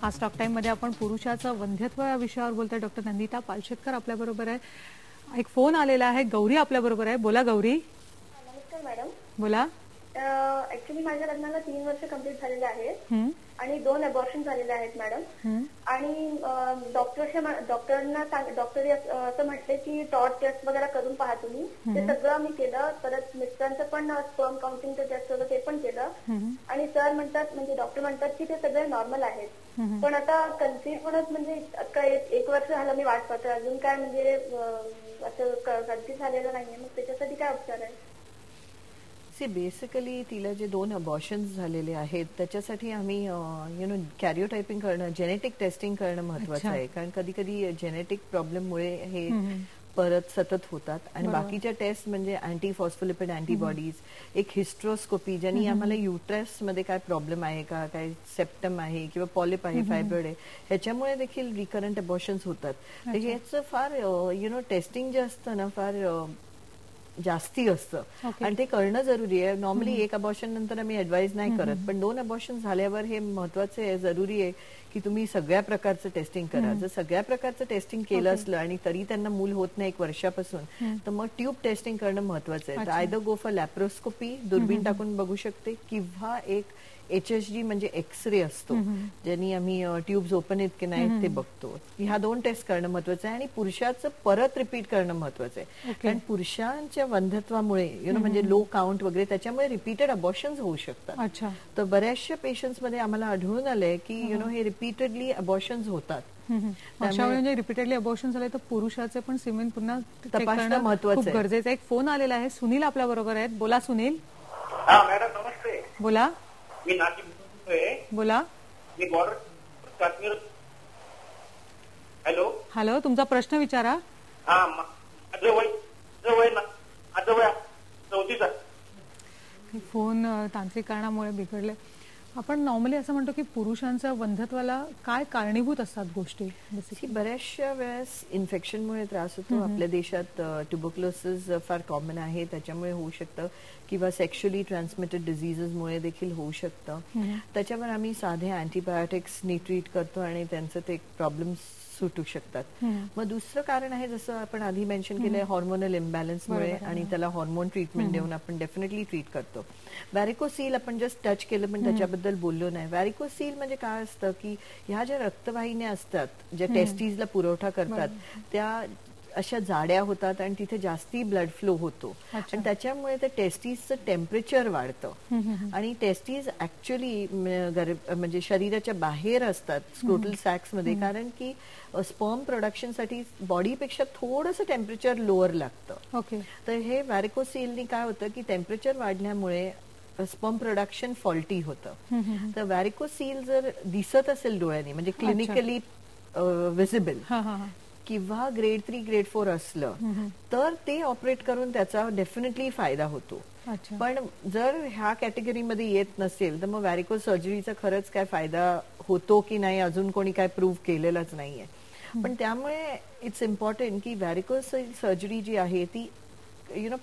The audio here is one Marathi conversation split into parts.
आज टॉक टाइम मध्ये आपण पुरुषाचं वंध्यत्व या विषयावर बोलतोय. डॉक्टर नंदिता पालशेतकर आपल्या बरोबर आहे. एक फोन आलेला आहे. गौरी आपल्या बरोबर आहे. बोला गौरी. नमस्कार मॅडम. बोला. ऍक्च्युली माझ्या लग्नाला 3 वर्ष कंप्लीट झालेले आहेत आणि 2 अबॉर्शन झालेले आहेत मॅडम. आणि डॉक्टरांना असं म्हटले की टॉर्च टेस्ट वगैरे करून पहा तुम्ही. ते सगळं मी केलं. परत मिस्टरांचं पण स्पर्म काउंटिंगचं टेस्ट होतं ते पण केलं. आणि सर म्हणतात म्हणजे डॉक्टर म्हणतात की ते सगळे नॉर्मल आहेत. पण आता कन्सिव्ह होणं म्हणजे 1 वर्ष झालं मी वाट पाहतोय. अजून काय म्हणजे असं कन्सिव्ह झालेलं नाहीये. मग त्याच्यासाठी काय उपचार आहे? बेसिकली तिला जे 2 अबॉर्शन्स झालेले आहेत त्याच्यासाठी आम्ही कॅरिओटायपिंग करणं, जेनेटिक टेस्टिंग करणं महत्वाचं आहे. कारण कधी कधी जेनेटिक प्रॉब्लेममुळे हे परत सतत होतात. आणि बाकीच्या टेस्ट म्हणजे अँटी फॉस्फोलिपिड अँटीबॉडीज, एक हिस्ट्रोस्कोपी ज्यांनी आम्हाला युट्रस मध्ये काय प्रॉब्लेम आहे का, काय सेप्टम आहे किंवा पॉलिप आहे, फायब्रॉइड आहे, ह्याच्यामुळे देखील रिकरंट अबॉर्शन्स होतात. तर ह्याचं फार टेस्टिंग जे असतं ना फार जास्ती असतं आणि ते करणं जरुरी आहे. नॉर्मली 1 अबॉर्शन नंतर आम्ही ऍडवाइज नाही करत, पण 2 अबॉर्शन झाल्यावर हे महत्वाचं आहे, जरुरी आहे की तुम्ही सगळ्या प्रकारचं टेस्टिंग करा. जर सगळ्या प्रकारचं टेस्टिंग केलं असलं आणि तरी त्यांना मूल होत नाही 1 वर्षापासून, तर मग ट्यूब टेस्टिंग करणं महत्वाचं आहे. तर आयदर गो फॉर लॅप्रोस्कोपी, दुर्बीण टाकून बघू शकते, किंवा एक HSG म्हणजे एक्सरे असतो ज्यांनी आम्ही ट्यूब्स ओपन आहेत की नाही ते बघतो. ह्या 2 टेस्ट करणं महत्वाचं आहे. आणि पुरुषाचं परत रिपीट करणं महत्वाचं आहे. कारण पुरुषांच्या वंध्यत्वामुळे म्हणजे लो काउंट वगैरे त्याच्यामुळे रिपीटेड अबॉर्शन्स होऊ शकतात. तर बऱ्याचशा पेशंट्स मध्ये आम्हाला आढळून आलंय की हे रिपीटेडली अबॉर्शन्स होतात. म्हणजे रिपीटेडली अबॉर्शन झाले तर पुरुषाचे पण सिमेंट पुन्हा तपासणं महत्वाचं आहे. गरजेचं. एक फोन आलेला आहे. सुनील आपल्या बरोबर आहेत. बोला सुनील. मॅडम नमस्ते. बोला. मी नाशिक बोलतोय. बोला. मी बॉर्डर काश्मीर. हॅलो. हॅलो, तुमचा प्रश्न विचारा. माझं वय 34. फोन तांत्रिक कारणामुळे बिघडले. आपण नॉर्मली असं म्हणतो की पुरुषांच्या वंध्यत्वाला काय कारणीभूत असतात गोष्टी? बऱ्याचशा वेळेस इन्फेक्शनमुळे त्रास होतो. आपल्या देशात ट्युबरक्लोसिस फार कॉमन आहे, त्याच्यामुळे होऊ शकतं, किंवा सेक्शुअली ट्रान्समिटेड डिझीजेसमुळे देखील होऊ शकतं. त्याच्यावर आम्ही साधे अँटीबायोटिक्सनी ट्रीट करतो आणि त्यांचं ते प्रॉब्लेम्स सुटू शकतात. मग दुसरं कारण आहे, जसं आपण आधी मेन्शन केलंय, हॉर्मोनल इम्बॅलन्समुळे, आणि त्याला हॉर्मोन ट्रीटमेंट देऊन आपण डेफिनेटली ट्रीट करतो. व्हॅरिकोसील आपण जस्ट टच केलं पण त्याच्याबद्दल बोललो नाही. व्हॅरिकोसील म्हणजे काय असतं की ह्या ज्या रक्तवाहिन्या असतात ज्या टेस्टीजला पुरवठा करतात त्या अशा जाड्या होतात आणि तिथे जास्ती ब्लड फ्लो होतो आणि त्याच्यामुळे ते टेस्टीजचं टेम्परेचर वाढतं. आणि टेस्टीज ऍक्च्युअली म्हणजे शरीराच्या बाहेर असतात स्क्रोटल सॅक्स मध्ये, कारण की स्पर्म प्रोडक्शनसाठी बॉडीपेक्षा थोडंसं टेम्परेचर लोअर लागतं. तर हे व्हॅरिकोसीलनी काय होतं की टेम्परेचर वाढल्यामुळे स्पर्म प्रोडक्शन फॉल्टी होतं. तर व्हॅरिकोसील जर दिसत असेल डोळ्यांनी म्हणजे क्लिनिकली विजिबल किंवा ग्रेड 3 ग्रेड 4 असलं तर ते ऑपरेट करून त्याचा डेफिनेटली फायदा होतो. पण जर ह्या कॅटेगरीमध्ये येत नसेल तर मग व्हॅरिकोस सर्जरीचा खरंच काय फायदा होतो की नाही अजून कोणी काय प्रूव्ह केलेलाच नाहीये. पण त्यामुळे इट्स इम्पॉर्टंट की व्हॅरिकोस सर्जरी जी आहे ती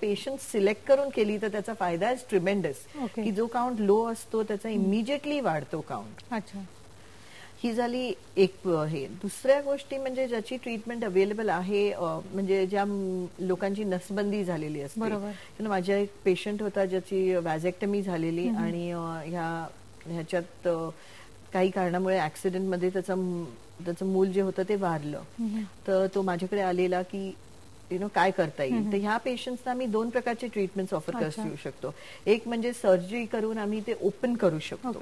पेशंट सिलेक्ट करून केली तर त्याचा फायदा इज ट्रिमेंडस, की जो काउंट लो असतो त्याचा इमिजिएटली वाढतो काउंट. ही झाली एक हे. दुसऱ्या गोष्टी म्हणजे ज्याची ट्रीटमेंट अवेलेबल आहे, म्हणजे ज्या लोकांची नसबंदी झालेली असते. माझ्या एक पेशंट होता ज्याची वॅझेक्टमी झालेली आणि ह्याच्यात काही कारणामुळे ऍक्सिडेंटमध्ये त्याचं मूल जे होतं ते वारलं. तर तो माझ्याकडे आलेला की काय करता येईल. तर ह्या पेशंट्सना आम्ही 2 प्रकारचे ट्रीटमेंट्स ऑफर करू शकतो. एक म्हणजे सर्जरी करून आम्ही ते ओपन करू शकतो,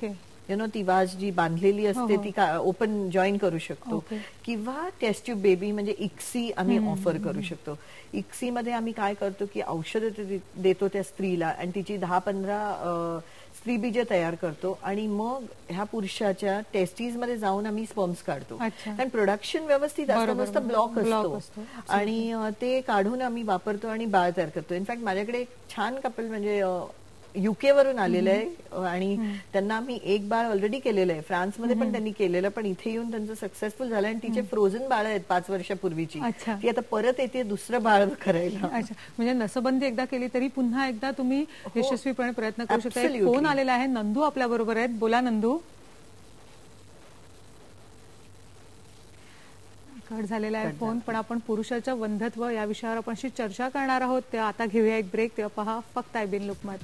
ती वाज जी बांधलेली असते ती ओपन जॉईन करू शकतो, किंवा टेस्ट ट्यूब बेबी म्हणजे इक्सी आम्ही ऑफर करू शकतो. इक्सी मध्ये आम्ही काय करतो की औषध देतो त्या स्त्रीला आणि तिची 10-15 स्त्रीबीज तयार करतो आणि मग ह्या पुरुषाच्या टेस्टीज मध्ये जाऊन आम्ही स्पर्म्स काढतो. कारण प्रोडक्शन व्यवस्थित असतं, नुसतं ब्लॉक असतो आणि ते काढून आम्ही वापरतो आणि बाळ तयार करतो. इनफॅक्ट माझ्याकडे एक छान कपल म्हणजे UK वरून आलेलं आहे आणि त्यांना आम्ही एक बाळ ऑलरेडी केलेलं आहे. फ्रान्समध्ये पण त्यांनी केलेलं, पण इथे येऊन त्यांचं सक्सेसफुल झालं आणि तिचे फ्रोझन बाळ आहेत 5 वर्षापूर्वीची. ती आता परत येते दुसरं बाळ करायला. म्हणजे नसबंदी एकदा केली तरी पुन्हा एकदा तुम्ही यशस्वीपणे प्रयत्न करू शकता. फोन आलेला आहे. नंदू आपल्या बरोबर आहेत. बोला नंदू. कट झालेला आहे फोन, पण आपण पुरुषाच्या वंध्यत्व या विषयावर आपण चर्चा करणार आहोत. तेव्हा आता घेऊया एक ब्रेक. तेव्हा पहा फक्त आय बीन लुकमत.